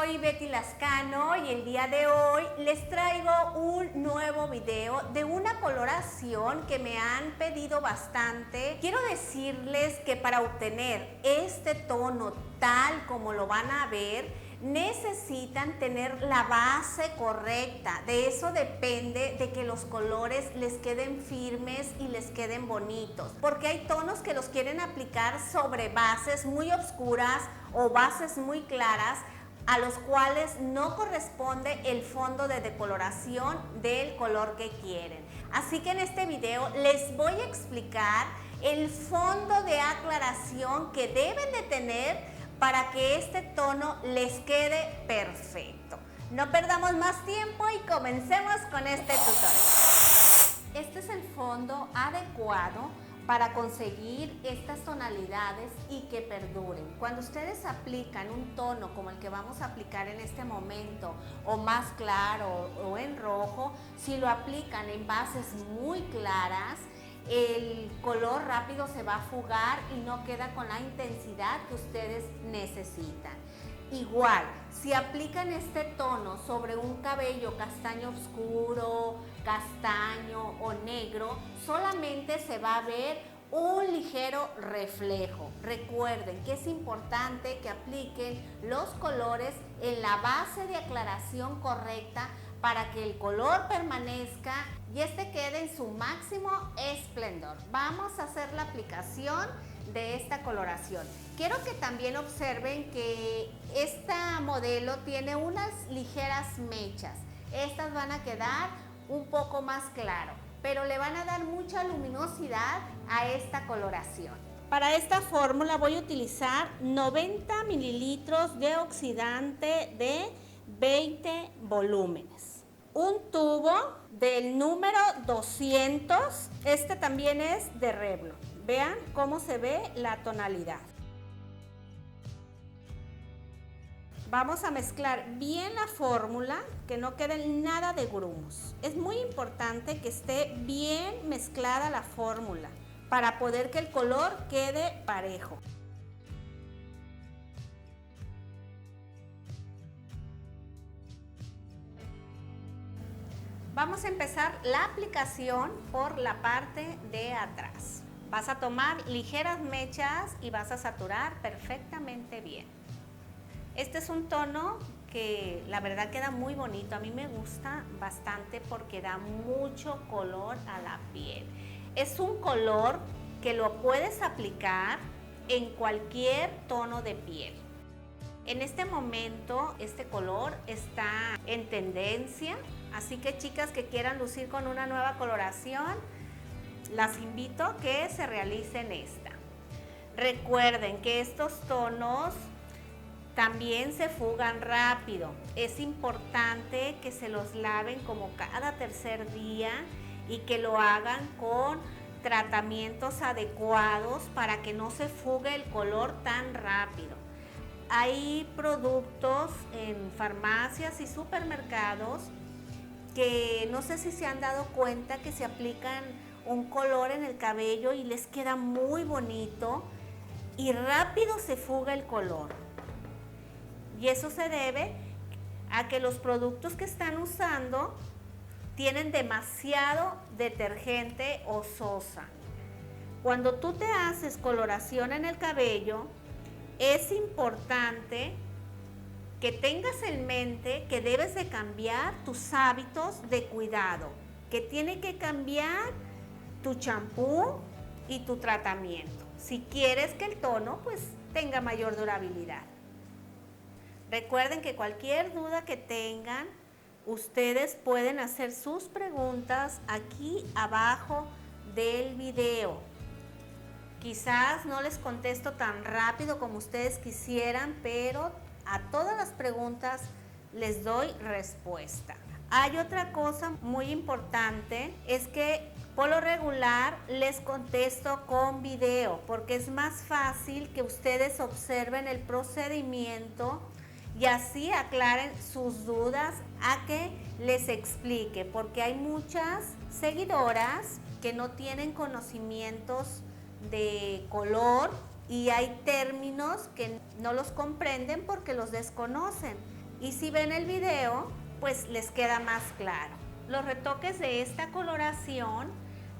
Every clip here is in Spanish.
soy Betty Lascano y el día de hoy les traigo un nuevo video de una coloración que me han pedido bastante. Quiero decirles que para obtener este tono tal como lo van a ver, necesitan tener la base correcta. De eso depende de que los colores les queden firmes y les queden bonitos, porque hay tonos que los quieren aplicar sobre bases muy oscuras o bases muy claras, a los cuales no corresponde el fondo de decoloración del color que quieren. Así que en este video les voy a explicar el fondo de aclaración que deben de tener para que este tono les quede perfecto. No perdamos más tiempo y comencemos con este tutorial. Este es el fondo adecuado para conseguir estas tonalidades y que perduren. Cuando ustedes aplican un tono como el que vamos a aplicar en este momento, o más claro o en rojo, si lo aplican en bases muy claras, el color rápido se va a fugar y no queda con la intensidad que ustedes necesitan. Igual, si aplican este tono sobre un cabello castaño oscuro, castaño o negro, solamente se va a ver un ligero reflejo. Recuerden que es importante que apliquen los colores en la base de aclaración correcta para que el color permanezca y este quede en su máximo esplendor. Vamos a hacer la aplicación de esta coloración. Quiero que también observen que esta modelo tiene unas ligeras mechas. Estas van a quedar un poco más claro, pero le van a dar mucha luminosidad a esta coloración. Para esta fórmula voy a utilizar 90 mililitros de oxidante de 20 volúmenes. Un tubo del número 200, este también es de Revlon. Vean cómo se ve la tonalidad. Vamos a mezclar bien la fórmula, que no quede nada de grumos. Es muy importante que esté bien mezclada la fórmula para poder que el color quede parejo. Vamos a empezar la aplicación por la parte de atrás. Vas a tomar ligeras mechas y vas a saturar perfectamente bien. Este es un tono que la verdad queda muy bonito. A mí me gusta bastante porque da mucho color a la piel. Es un color que lo puedes aplicar en cualquier tono de piel. En este momento este color está en tendencia, así que chicas que quieran lucir con una nueva coloración, las invito a que se realicen esta. Recuerden que estos tonos también se fugan rápido. Es importante que se los laven como cada tercer día y que lo hagan con tratamientos adecuados para que no se fugue el color tan rápido. Hay productos en farmacias y supermercados que no sé si se han dado cuenta que se aplican un color en el cabello y les queda muy bonito y rápido se fuga el color. Y eso se debe a que los productos que están usando tienen demasiado detergente o sosa. Cuando tú te haces coloración en el cabello, es importante que tengas en mente que debes de cambiar tus hábitos de cuidado, que tiene que cambiar tu champú y tu tratamiento, si quieres que el tono pues tenga mayor durabilidad. Recuerden que cualquier duda que tengan, ustedes pueden hacer sus preguntas aquí abajo del video. Quizás no les contesto tan rápido como ustedes quisieran, pero a todas las preguntas les doy respuesta. Hay otra cosa muy importante, es que por lo regular les contesto con video, porque es más fácil que ustedes observen el procedimiento y así aclaren sus dudas a que les explique, porque hay muchas seguidoras que no tienen conocimientos de color y hay términos que no los comprenden porque los desconocen. Y si ven el video, pues les queda más claro. Los retoques de esta coloración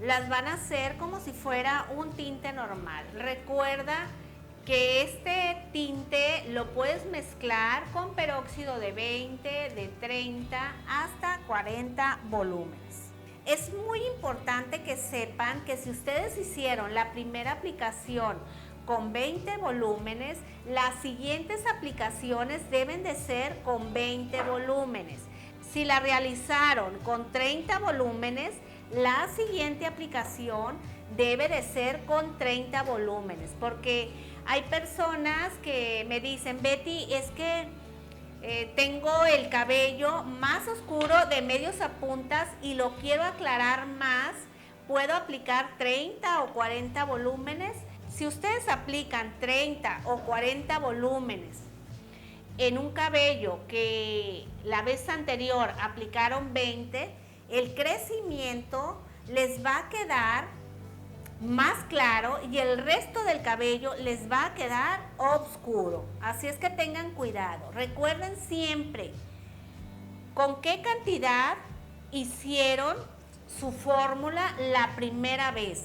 las van a hacer como si fuera un tinte normal. Recuerda que este tinte lo puedes mezclar con peróxido de 20, de 30 hasta 40 volúmenes. Es muy importante que sepan que si ustedes hicieron la primera aplicación con 20 volúmenes, las siguientes aplicaciones deben de ser con 20 volúmenes. Si la realizaron con 30 volúmenes, la siguiente aplicación debe de ser con 30 volúmenes, porque hay personas que me dicen, Betty, es que tengo el cabello más oscuro de medios a puntas y lo quiero aclarar más, ¿puedo aplicar 30 o 40 volúmenes? Si ustedes aplican 30 o 40 volúmenes en un cabello que la vez anterior aplicaron 20, el crecimiento les va a quedar más claro y el resto del cabello les va a quedar oscuro. Así es que tengan cuidado. Recuerden siempre con qué cantidad hicieron su fórmula la primera vez,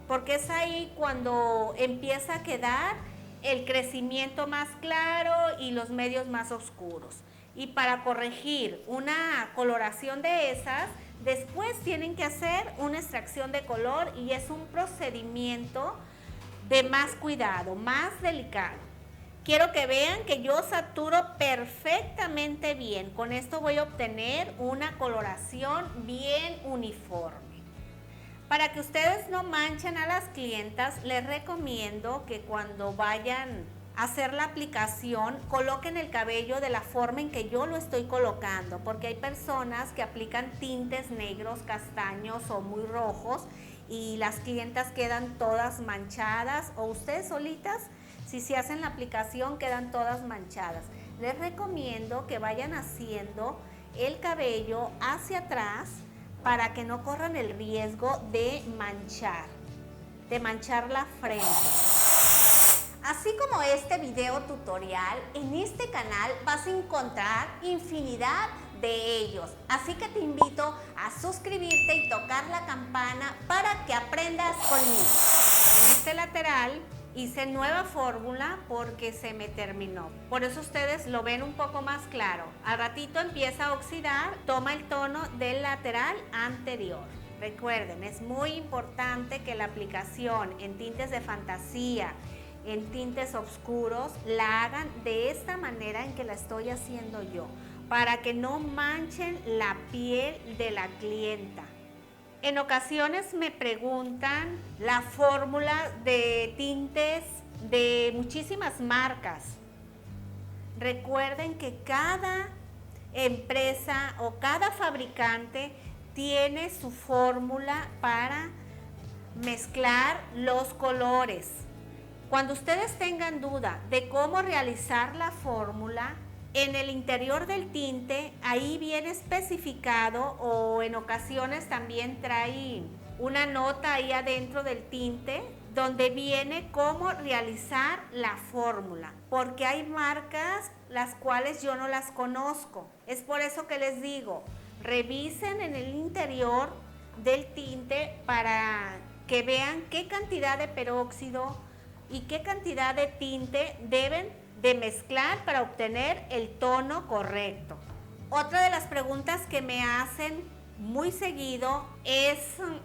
porque es ahí cuando empieza a quedar el crecimiento más claro y los medios más oscuros. Y para corregir una coloración de esas, después tienen que hacer una extracción de color y es un procedimiento de más cuidado, más delicado. Quiero que vean que yo saturo perfectamente bien. Con esto voy a obtener una coloración bien uniforme. Para que ustedes no manchen a las clientas, les recomiendo que cuando vayan a hacer la aplicación, coloquen el cabello de la forma en que yo lo estoy colocando, porque hay personas que aplican tintes negros, castaños o muy rojos y las clientas quedan todas manchadas, o ustedes solitas, si se hacen la aplicación, quedan todas manchadas. Les recomiendo que vayan haciendo el cabello hacia atrás para que no corran el riesgo de manchar la frente. Así como este video tutorial, en este canal vas a encontrar infinidad de ellos. Así que te invito a suscribirte y tocar la campana para que aprendas conmigo. En este lateral hice nueva fórmula porque se me terminó. Por eso ustedes lo ven un poco más claro. Al ratito empieza a oxidar, toma el tono del lateral anterior. Recuerden, es muy importante que la aplicación en tintes de fantasía, en tintes oscuros, la hagan de esta manera en que la estoy haciendo yo, para que no manchen la piel de la clienta. En ocasiones me preguntan la fórmula de tintes de muchísimas marcas. Recuerden que cada empresa o cada fabricante tiene su fórmula para mezclar los colores. Cuando ustedes tengan duda de cómo realizar la fórmula, en el interior del tinte, ahí viene especificado, o en ocasiones también trae una nota ahí adentro del tinte donde viene cómo realizar la fórmula, porque hay marcas las cuales yo no las conozco. Es por eso que les digo, revisen en el interior del tinte para que vean qué cantidad de peróxido y qué cantidad de tinte deben de mezclar para obtener el tono correcto. Otra de las preguntas que me hacen muy seguido es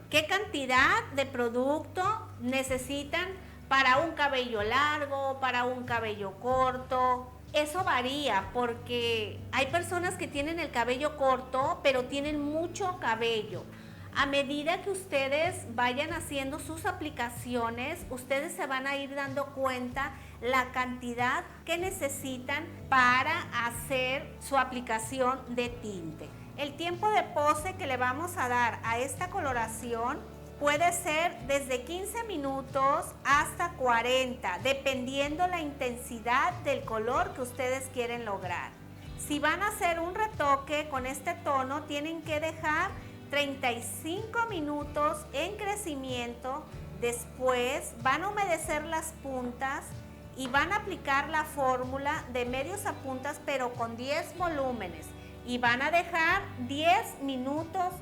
qué cantidad de producto necesitan para un cabello largo, para un cabello corto. Eso varía porque hay personas que tienen el cabello corto pero tienen mucho cabello. A medida que ustedes vayan haciendo sus aplicaciones, ustedes se van a ir dando cuenta la cantidad que necesitan para hacer su aplicación de tinte. El tiempo de pose que le vamos a dar a esta coloración puede ser desde 15 minutos hasta 40, dependiendo la intensidad del color que ustedes quieren lograr. Si van a hacer un retoque con este tono, tienen que dejar 35 minutos en crecimiento, después van a humedecer las puntas y van a aplicar la fórmula de medios a puntas pero con 10 volúmenes y van a dejar 10 minutos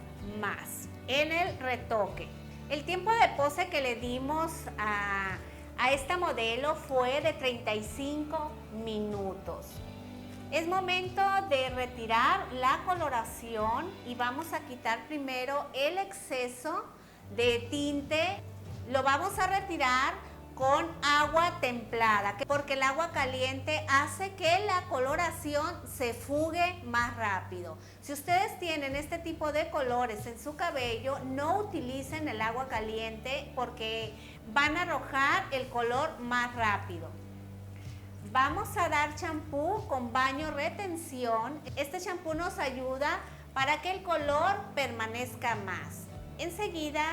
más en el retoque. El tiempo de pose que le dimos a esta modelo fue de 35 minutos. Es momento de retirar la coloración y vamos a quitar primero el exceso de tinte. Lo vamos a retirar con agua templada, porque el agua caliente hace que la coloración se fugue más rápido. Si ustedes tienen este tipo de colores en su cabello, no utilicen el agua caliente porque van a arrojar el color más rápido. Vamos a dar champú con baño retención. Este champú nos ayuda para que el color permanezca más. Enseguida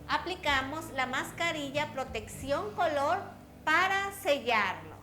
aplicamos la mascarilla protección color para sellarlo.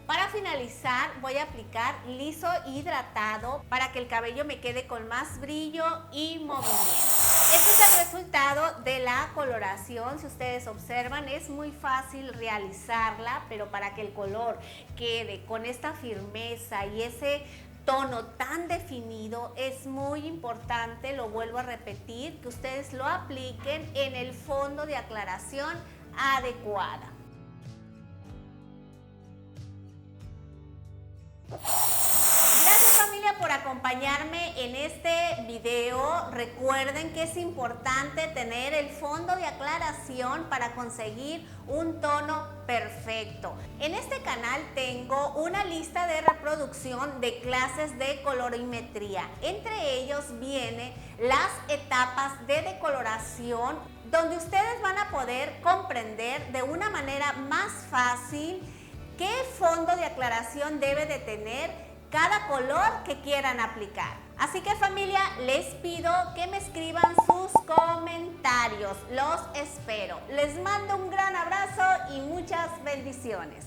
Para finalizar voy a aplicar liso hidratado para que el cabello me quede con más brillo y movimiento. Este es el resultado de la coloración. Si ustedes observan, es muy fácil realizarla, pero para que el color quede con esta firmeza y ese tono tan definido, es muy importante, lo vuelvo a repetir, que ustedes lo apliquen en el fondo de aclaración adecuada. Gracias familia por acompañarme en este video. Recuerden que es importante tener el fondo de aclaración para conseguir un tono perfecto. En este canal tengo una lista de reproducción de clases de colorimetría. Entre ellos vienen las etapas de decoloración, donde ustedes van a poder comprender de una manera más fácil qué fondo de aclaración debe de tener cada color que quieran aplicar. Así que familia, les pido que me escriban sus comentarios. Los espero. Les mando un gran abrazo y muchas bendiciones.